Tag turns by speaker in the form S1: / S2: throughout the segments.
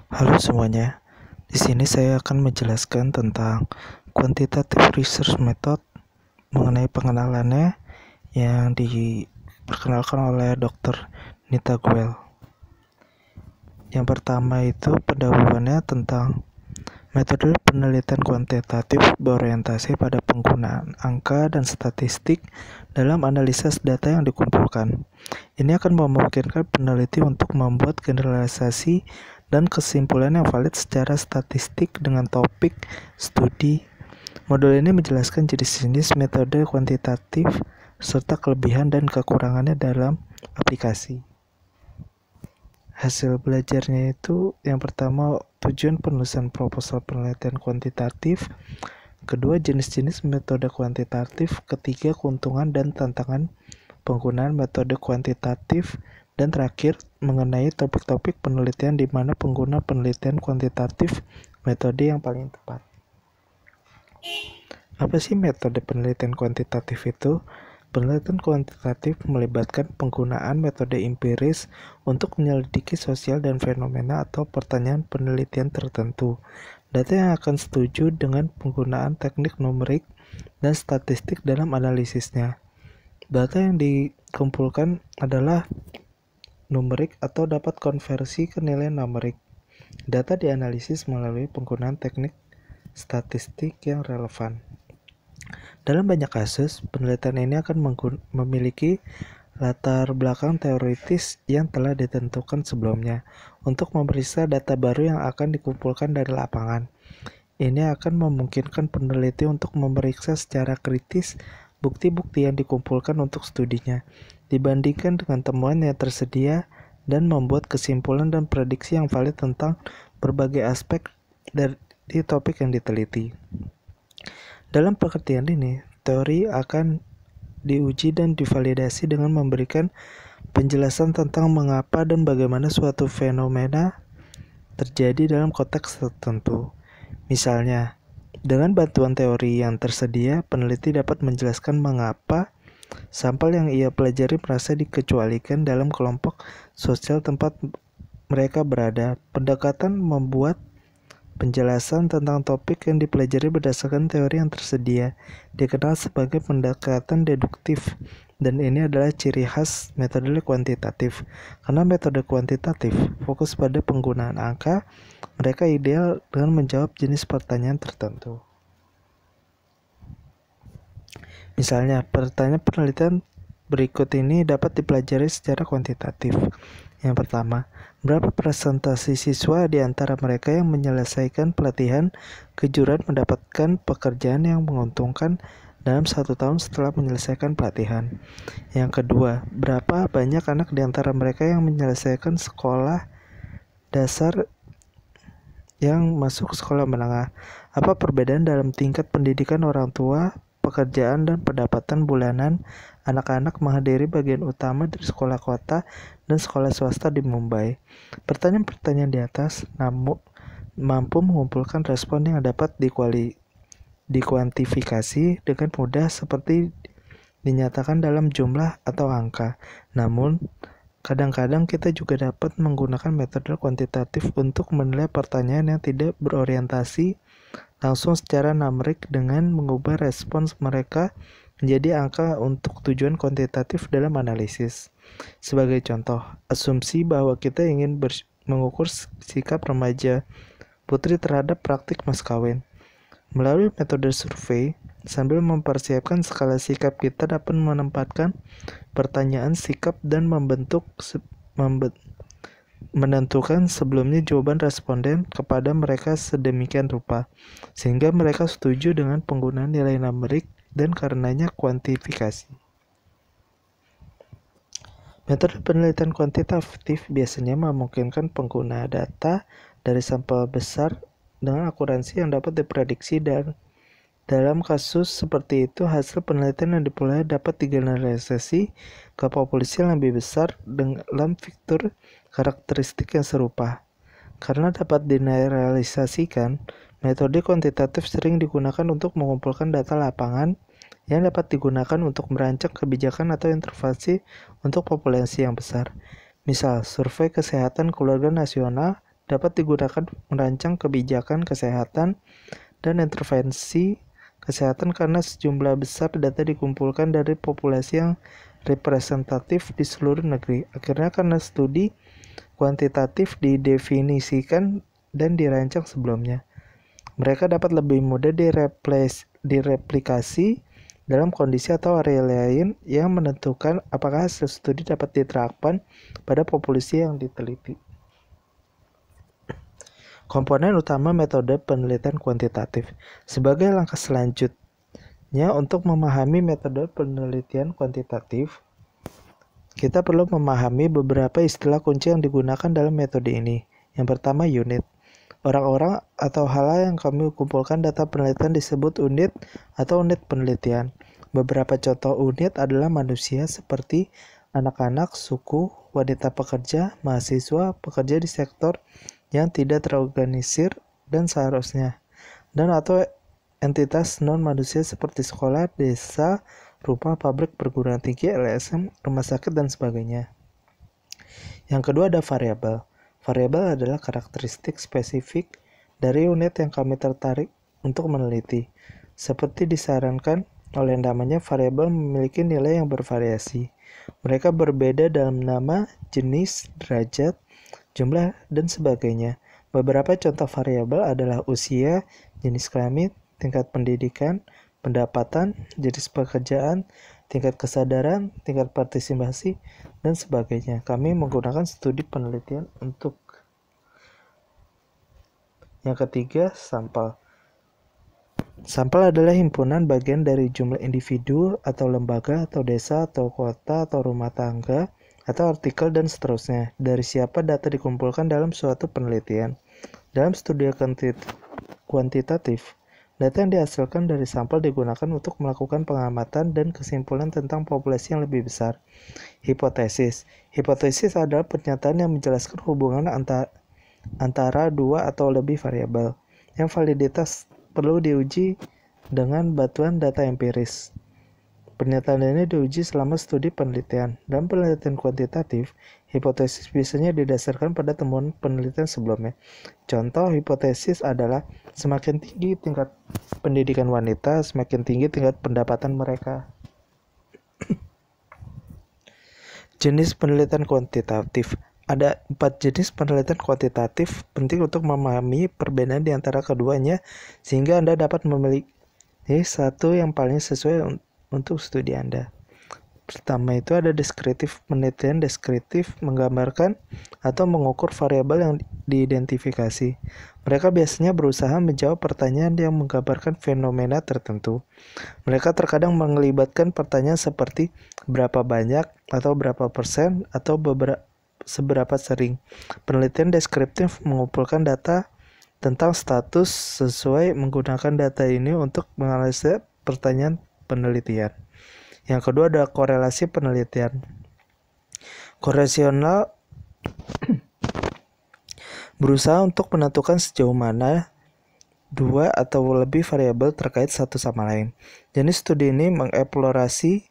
S1: Halo semuanya, di sini saya akan menjelaskan tentang quantitative research method mengenai pengenalannya yang diperkenalkan oleh Dr. Nita Guel. Yang pertama itu pendahuluannya tentang metode penelitian kuantitatif berorientasi pada penggunaan angka dan statistik dalam analisis data yang dikumpulkan. Ini akan memungkinkan peneliti untuk membuat generalisasi dan kesimpulan yang valid secara statistik dengan topik studi. Modul ini menjelaskan jenis-jenis metode kuantitatif serta kelebihan dan kekurangannya dalam aplikasi. Hasil belajarnya itu yang pertama tujuan penulisan proposal penelitian kuantitatif, kedua jenis-jenis metode kuantitatif, ketiga keuntungan dan tantangan penggunaan metode kuantitatif, dan terakhir mengenai topik-topik penelitian di mana pengguna penelitian kuantitatif metode yang paling tepat. Apa sih metode penelitian kuantitatif itu? Penelitian kuantitatif melibatkan penggunaan metode empiris untuk menyelidiki sosial dan fenomena atau pertanyaan penelitian tertentu. Data yang akan setuju dengan penggunaan teknik numerik dan statistik dalam analisisnya. Data yang dikumpulkan adalah numerik atau dapat konversi ke nilai numerik. Data dianalisis melalui penggunaan teknik statistik yang relevan. Dalam banyak kasus, penelitian ini akan memiliki latar belakang teoritis yang telah ditentukan sebelumnya untuk memeriksa data baru yang akan dikumpulkan dari lapangan. Ini akan memungkinkan peneliti untuk memeriksa secara kritis bukti-bukti yang dikumpulkan untuk studinya, dibandingkan dengan temuan yang tersedia dan membuat kesimpulan dan prediksi yang valid tentang berbagai aspek dari topik yang diteliti. Dalam pengertian ini, teori akan diuji dan divalidasi dengan memberikan penjelasan tentang mengapa dan bagaimana suatu fenomena terjadi dalam konteks tertentu. Misalnya, dengan bantuan teori yang tersedia, peneliti dapat menjelaskan mengapa sampel yang ia pelajari merasa dikecualikan dalam kelompok sosial tempat mereka berada. Pendekatan membuat penjelasan tentang topik yang dipelajari berdasarkan teori yang tersedia dikenal sebagai pendekatan deduktif, dan ini adalah ciri khas metode kuantitatif. Karena metode kuantitatif fokus pada penggunaan angka, mereka ideal dengan menjawab jenis pertanyaan tertentu. Misalnya, pertanyaan penelitian berikut ini dapat dipelajari secara kuantitatif. Yang pertama, berapa presentasi siswa di antara mereka yang menyelesaikan pelatihan kejuruan mendapatkan pekerjaan yang menguntungkan dalam 1 tahun setelah menyelesaikan pelatihan? Yang kedua, berapa banyak anak di antara mereka yang menyelesaikan sekolah dasar yang masuk sekolah menengah? Apa perbedaan dalam tingkat pendidikan orang tua, pekerjaan, dan pendapatan bulanan anak-anak menghadiri bagian utama dari sekolah kota dan sekolah swasta di Mumbai? Pertanyaan-pertanyaan di atas mampu mengumpulkan respon yang dapat dikuantifikasi dengan mudah seperti dinyatakan dalam jumlah atau angka. Namun, kadang-kadang kita juga dapat menggunakan metode kuantitatif untuk menilai pertanyaan yang tidak berorientasi langsung secara numerik dengan mengubah respons mereka menjadi angka untuk tujuan kuantitatif dalam analisis. Sebagai contoh, asumsi bahwa kita ingin mengukur sikap remaja putri terhadap praktik mas kawin. Melalui metode survei, sambil mempersiapkan skala sikap, kita dapat menempatkan pertanyaan sikap dan menentukan sebelumnya jawaban responden kepada mereka sedemikian rupa, sehingga mereka setuju dengan penggunaan nilai numerik dan karenanya kuantifikasi. Metode penelitian kuantitatif biasanya memungkinkan pengguna data dari sampel besar dengan akuransi yang dapat diprediksi, dan dalam kasus seperti itu, hasil penelitian yang diperoleh dapat digeneralisasi ke populasi yang lebih besar dalam fitur karakteristik yang serupa. Karena dapat digeneralisasikan, metode kuantitatif sering digunakan untuk mengumpulkan data lapangan yang dapat digunakan untuk merancang kebijakan atau intervensi untuk populasi yang besar. Misal, survei kesehatan keluarga nasional dapat digunakan merancang kebijakan kesehatan dan intervensi kesehatan karena sejumlah besar data dikumpulkan dari populasi yang representatif di seluruh negeri. Akhirnya karena studi kuantitatif didefinisikan dan dirancang sebelumnya, mereka dapat lebih mudah direplikasi dalam kondisi atau area lain yang menentukan apakah hasil studi dapat diterapkan pada populasi yang diteliti. Komponen utama metode penelitian kuantitatif. Sebagai langkah selanjutnya untuk memahami metode penelitian kuantitatif, kita perlu memahami beberapa istilah kunci yang digunakan dalam metode ini. Yang pertama, unit. Orang-orang atau hal yang kami kumpulkan data penelitian disebut unit atau unit penelitian. Beberapa contoh unit adalah manusia seperti anak-anak, suku, wanita pekerja, mahasiswa, pekerja di sektor yang tidak terorganisir dan seharusnya, dan atau entitas non-manusia seperti sekolah, desa, rumah, pabrik, perguruan tinggi, LSM, rumah sakit, dan sebagainya. Yang kedua ada variabel. Variabel adalah karakteristik spesifik dari unit yang kami tertarik untuk meneliti. Seperti disarankan oleh namanya, variabel memiliki nilai yang bervariasi. Mereka berbeda dalam nama, jenis, derajat, jumlah, dan sebagainya. Beberapa contoh variabel adalah usia, jenis kelamin, tingkat pendidikan, pendapatan, jenis pekerjaan, tingkat kesadaran, tingkat partisipasi, dan sebagainya. Kami menggunakan studi penelitian untuk. Yang ketiga, sampel. Sampel adalah himpunan bagian dari jumlah individu atau lembaga atau desa atau kota atau rumah tangga atau artikel dan seterusnya, dari siapa data dikumpulkan dalam suatu penelitian. Dalam studi kuantitatif, data yang dihasilkan dari sampel digunakan untuk melakukan pengamatan dan kesimpulan tentang populasi yang lebih besar. Hipotesis. Hipotesis adalah pernyataan yang menjelaskan hubungan antara dua atau lebih variabel, yang validitas perlu diuji dengan bantuan data empiris. Pernyataan ini diuji selama studi penelitian. Dalam penelitian kuantitatif, hipotesis biasanya didasarkan pada temuan penelitian sebelumnya. Contoh hipotesis adalah semakin tinggi tingkat pendidikan wanita, semakin tinggi tingkat pendapatan mereka. Jenis penelitian kuantitatif. Ada 4 jenis penelitian kuantitatif. Penting untuk memahami perbedaan di antara keduanya sehingga Anda dapat memilih satu yang paling sesuai untuk studi Anda. Pertama itu ada deskriptif. Penelitian deskriptif menggambarkan atau mengukur variabel yang diidentifikasi. Mereka biasanya berusaha menjawab pertanyaan yang menggambarkan fenomena tertentu. Mereka terkadang melibatkan pertanyaan seperti berapa banyak atau berapa persen atau seberapa sering. Penelitian deskriptif mengumpulkan data tentang status sesuai menggunakan data ini untuk menganalisis pertanyaan penelitian. Yang kedua ada korelasi penelitian. Korelasional berusaha untuk menentukan sejauh mana dua atau lebih variabel terkait satu sama lain. Jenis studi ini mengeksplorasi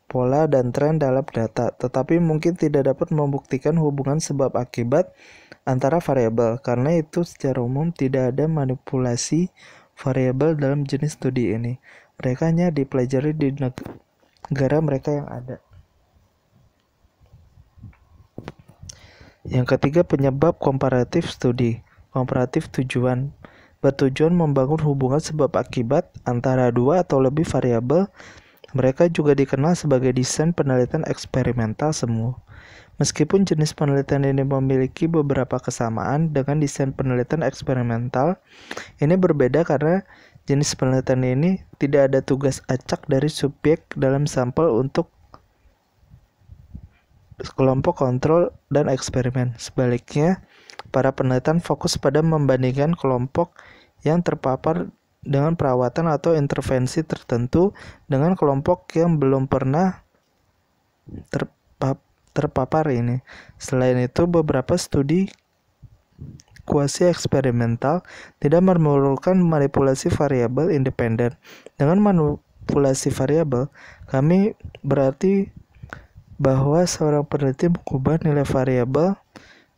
S1: pola dan tren dalam data, tetapi mungkin tidak dapat membuktikan hubungan sebab akibat antara variabel. Karena itu secara umum tidak ada manipulasi variabel dalam jenis studi ini. Mereka hanya dipelajari di negara mereka yang ada. Yang ketiga, penyebab komparatif studi. Komparatif bertujuan membangun hubungan sebab akibat antara dua atau lebih variabel. Mereka juga dikenal sebagai desain penelitian eksperimental semu. Meskipun jenis penelitian ini memiliki beberapa kesamaan dengan desain penelitian eksperimental, ini berbeda karena jenis penelitian ini tidak ada tugas acak dari subjek dalam sampel untuk kelompok kontrol dan eksperimen. Sebaliknya, para penelitian fokus pada membandingkan kelompok yang terpapar dengan perawatan atau intervensi tertentu dengan kelompok yang belum pernah terpapar ini. Selain itu, beberapa studi kuasi eksperimental tidak memerlukan manipulasi variabel independen. Dengan manipulasi variabel, kami berarti bahwa seorang peneliti mengubah nilai variabel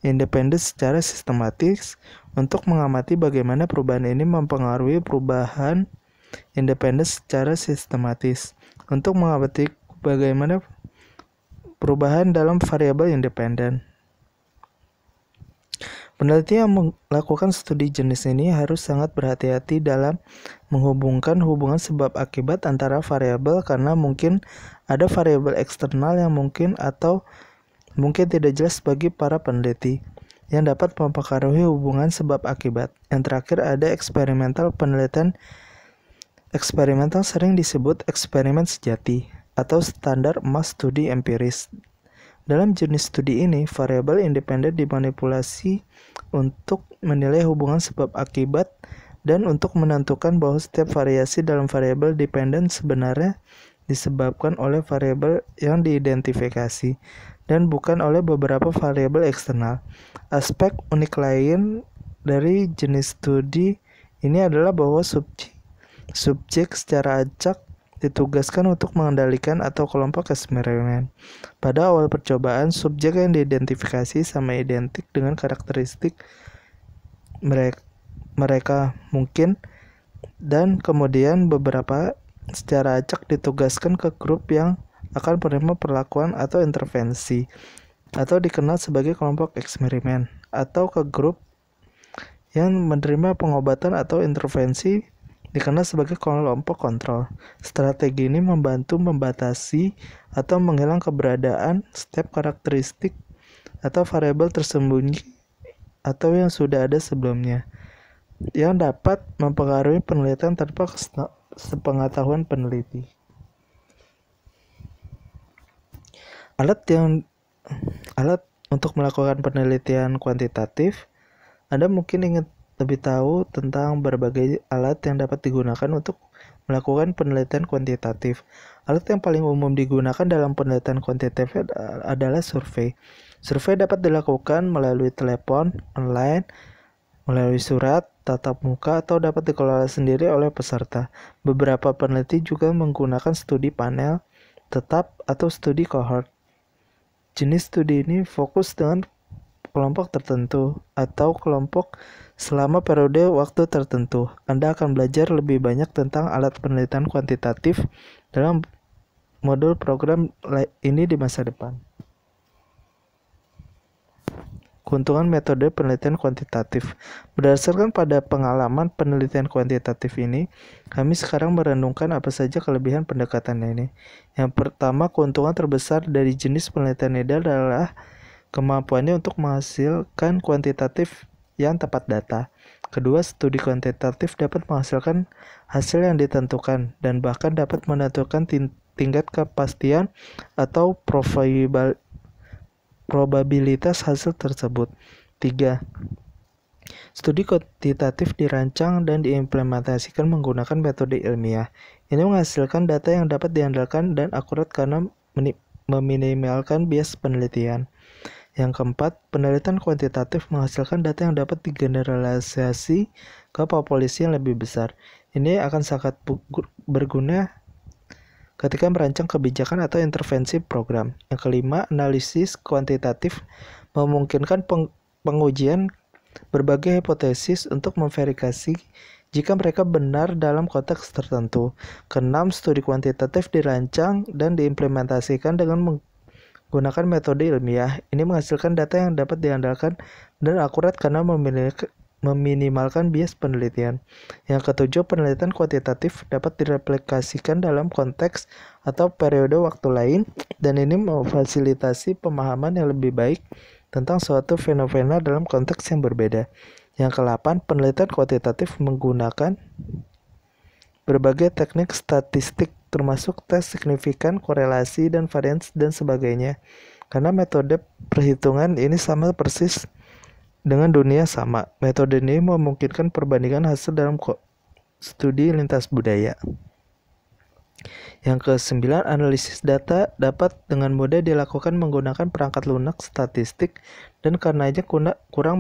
S1: independen secara sistematis untuk mengamati bagaimana perubahan ini mempengaruhi perubahan independen secara sistematis untuk mengamati bagaimana perubahan dalam variabel independen. Peneliti yang melakukan studi jenis ini harus sangat berhati-hati dalam menghubungkan hubungan sebab akibat antara variabel karena mungkin ada variabel eksternal yang mungkin atau mungkin tidak jelas bagi para peneliti yang dapat mempengaruhi hubungan sebab akibat. Yang terakhir ada eksperimental penelitian. Eksperimental sering disebut eksperimen sejati atau standar emas studi empiris. Dalam jenis studi ini, variabel independen dimanipulasi untuk menilai hubungan sebab akibat dan untuk menentukan bahwa setiap variasi dalam variabel dependen sebenarnya disebabkan oleh variabel yang diidentifikasi dan bukan oleh beberapa variabel eksternal. Aspek unik lain dari jenis studi ini adalah bahwa subjek secara acak ditugaskan untuk mengendalikan atau kelompok eksperimen. Pada awal percobaan, subjek yang diidentifikasi sama identik dengan karakteristik mereka mungkin, dan kemudian beberapa secara acak ditugaskan ke grup yang akan menerima perlakuan atau intervensi, atau dikenal sebagai kelompok eksperimen, atau ke grup yang menerima pengobatan atau intervensi dikenal sebagai kelompok kontrol. Strategi ini membantu membatasi atau menghilang keberadaan setiap karakteristik atau variabel tersembunyi atau yang sudah ada sebelumnya, yang dapat mempengaruhi penelitian tanpa sepengetahuan peneliti. Alat untuk melakukan penelitian kuantitatif. Anda mungkin ingin lebih tahu tentang berbagai alat yang dapat digunakan untuk melakukan penelitian kuantitatif. Alat yang paling umum digunakan dalam penelitian kuantitatif adalah survei. Survei dapat dilakukan melalui telepon, online, melalui surat, tatap muka, atau dapat dikelola sendiri oleh peserta. Beberapa peneliti juga menggunakan studi panel tetap atau studi cohort. Jenis studi ini fokus dengan kelompok tertentu atau kelompok selama periode waktu tertentu. Anda akan belajar lebih banyak tentang alat penelitian kuantitatif dalam modul program ini di masa depan. Keuntungan metode penelitian kuantitatif. Berdasarkan pada pengalaman penelitian kuantitatif ini, kami sekarang merenungkan apa saja kelebihan pendekatan ini. Yang pertama, keuntungan terbesar dari jenis penelitian ini adalah kemampuannya untuk menghasilkan kuantitatif yang tepat data. Kedua, studi kuantitatif dapat menghasilkan hasil yang ditentukan dan bahkan dapat menentukan tingkat kepastian atau probabilitas hasil tersebut. 3. Studi kuantitatif dirancang dan diimplementasikan menggunakan metode ilmiah. Ini menghasilkan data yang dapat diandalkan dan akurat karena meminimalkan bias penelitian. Yang keempat, penelitian kuantitatif menghasilkan data yang dapat digeneralisasi ke populasi yang lebih besar. Ini akan sangat berguna ketika merancang kebijakan atau intervensi program. Yang kelima, analisis kuantitatif memungkinkan pengujian berbagai hipotesis untuk memverifikasi jika mereka benar dalam konteks tertentu. Keenam, studi kuantitatif dirancang dan diimplementasikan dengan menggunakan metode ilmiah. Ini menghasilkan data yang dapat diandalkan dan akurat karena meminimalkan bias penelitian. Yang ketujuh, penelitian kuantitatif dapat direplikasikan dalam konteks atau periode waktu lain, dan ini memfasilitasi pemahaman yang lebih baik tentang suatu fenomena dalam konteks yang berbeda. Yang ke-8, penelitian kuantitatif menggunakan berbagai teknik statistik termasuk tes signifikan, korelasi, dan varians, dan sebagainya. Karena metode perhitungan ini sama persis dengan dunia sama. Metode ini memungkinkan perbandingan hasil dalam studi lintas budaya. Yang ke-9, analisis data dapat dengan mudah dilakukan menggunakan perangkat lunak statistik dan karenanya kurang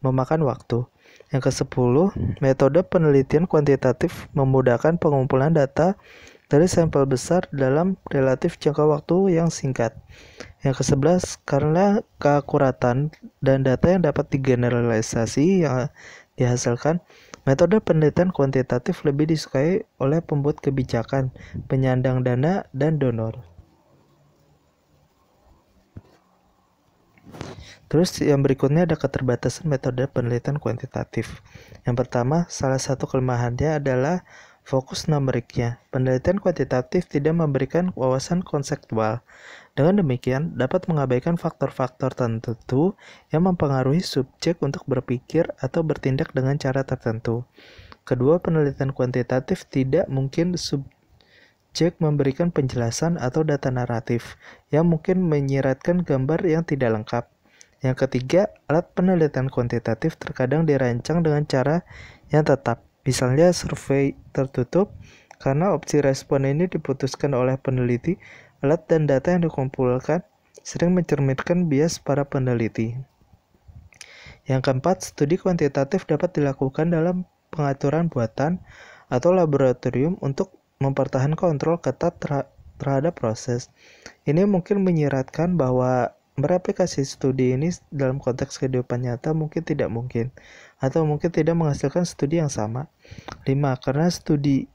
S1: memakan waktu. Yang ke-10, metode penelitian kuantitatif memudahkan pengumpulan data dari sampel besar dalam relatif jangka waktu yang singkat. Yang ke-11, karena keakuratan dan data yang dapat digeneralisasi yang dihasilkan, metode penelitian kuantitatif lebih disukai oleh pembuat kebijakan, penyandang dana, dan donor. Terus yang berikutnya ada keterbatasan metode penelitian kuantitatif. Yang pertama, salah satu kelemahannya adalah fokus numeriknya. Penelitian kuantitatif tidak memberikan wawasan konseptual. Dengan demikian, dapat mengabaikan faktor-faktor tertentu yang mempengaruhi subjek untuk berpikir atau bertindak dengan cara tertentu. Kedua, penelitian kuantitatif tidak mungkin subjek memberikan penjelasan atau data naratif yang mungkin menyiratkan gambar yang tidak lengkap. Yang ketiga, alat penelitian kuantitatif terkadang dirancang dengan cara yang tetap, misalnya survei tertutup, karena opsi respon ini diputuskan oleh peneliti. Alat dan data yang dikumpulkan sering mencerminkan bias para peneliti. Yang keempat, studi kuantitatif dapat dilakukan dalam pengaturan buatan atau laboratorium untuk mempertahankan kontrol ketat terhadap proses. Ini mungkin menyiratkan bahwa mereplikasi studi ini dalam konteks kehidupan nyata mungkin tidak mungkin, atau mungkin tidak menghasilkan studi yang sama. 5. Karena studi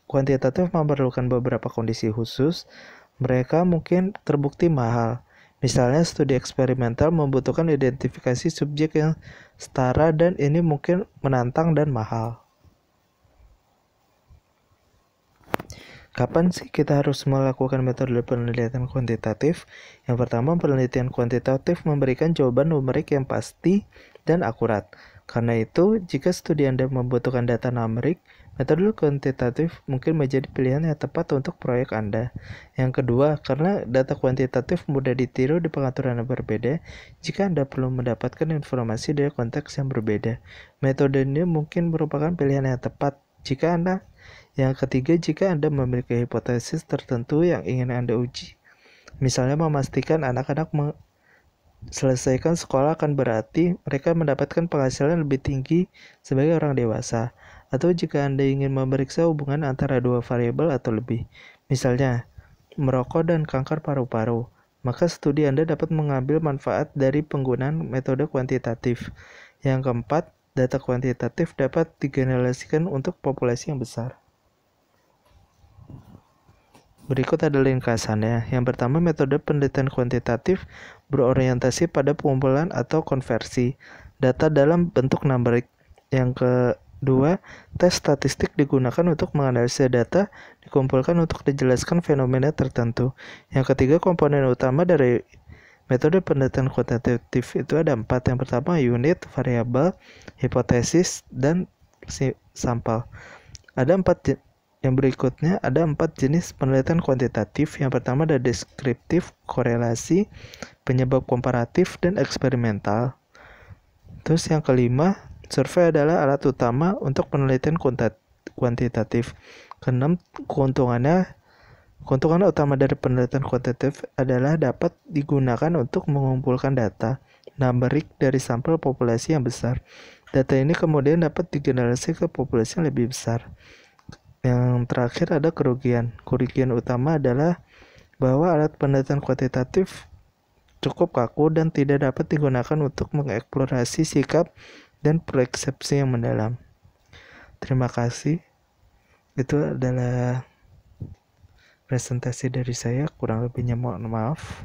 S1: kuantitatif memerlukan beberapa kondisi khusus, mereka mungkin terbukti mahal. Misalnya studi eksperimental membutuhkan identifikasi subjek yang setara dan ini mungkin menantang dan mahal. Kapan sih kita harus melakukan metode penelitian kuantitatif? Yang pertama, penelitian kuantitatif memberikan jawaban numerik yang pasti dan akurat. Karena itu, jika studi Anda membutuhkan data numerik, metode kuantitatif mungkin menjadi pilihan yang tepat untuk proyek Anda. Yang kedua, karena data kuantitatif mudah ditiru di pengaturan yang berbeda, jika Anda perlu mendapatkan informasi dari konteks yang berbeda, metode ini mungkin merupakan pilihan yang tepat jika Anda. Yang ketiga, jika Anda memiliki hipotesis tertentu yang ingin Anda uji, misalnya memastikan anak-anak selesaikan sekolah akan berarti mereka mendapatkan penghasilan lebih tinggi sebagai orang dewasa, atau jika Anda ingin memeriksa hubungan antara dua variabel atau lebih, misalnya merokok dan kanker paru-paru, maka studi Anda dapat mengambil manfaat dari penggunaan metode kuantitatif. Yang keempat, data kuantitatif dapat digeneralisasikan untuk populasi yang besar. Berikut ada ringkasannya. Yang pertama, metode penelitian kuantitatif berorientasi pada pengumpulan atau konversi data dalam bentuk numerik. Yang kedua, tes statistik digunakan untuk menganalisis data dikumpulkan untuk dijelaskan fenomena tertentu. Yang ketiga, komponen utama dari metode penelitian kuantitatif itu ada 4. Yang pertama, unit, variabel, hipotesis, dan sampel. Yang berikutnya ada 4 jenis penelitian kuantitatif. Yang pertama ada deskriptif, korelasi, penyebab komparatif, dan eksperimental. Terus yang kelima, survei adalah alat utama untuk penelitian kuantitatif. Keenam, keuntungan utama dari penelitian kuantitatif adalah dapat digunakan untuk mengumpulkan data numerik dari sampel populasi yang besar. Data ini kemudian dapat digeneralisasi ke populasi yang lebih besar. Yang terakhir ada kerugian. Kerugian utama adalah bahwa alat penelitian kuantitatif cukup kaku dan tidak dapat digunakan untuk mengeksplorasi sikap dan persepsi yang mendalam. Terima kasih. Itu adalah presentasi dari saya, kurang lebihnya mohon maaf.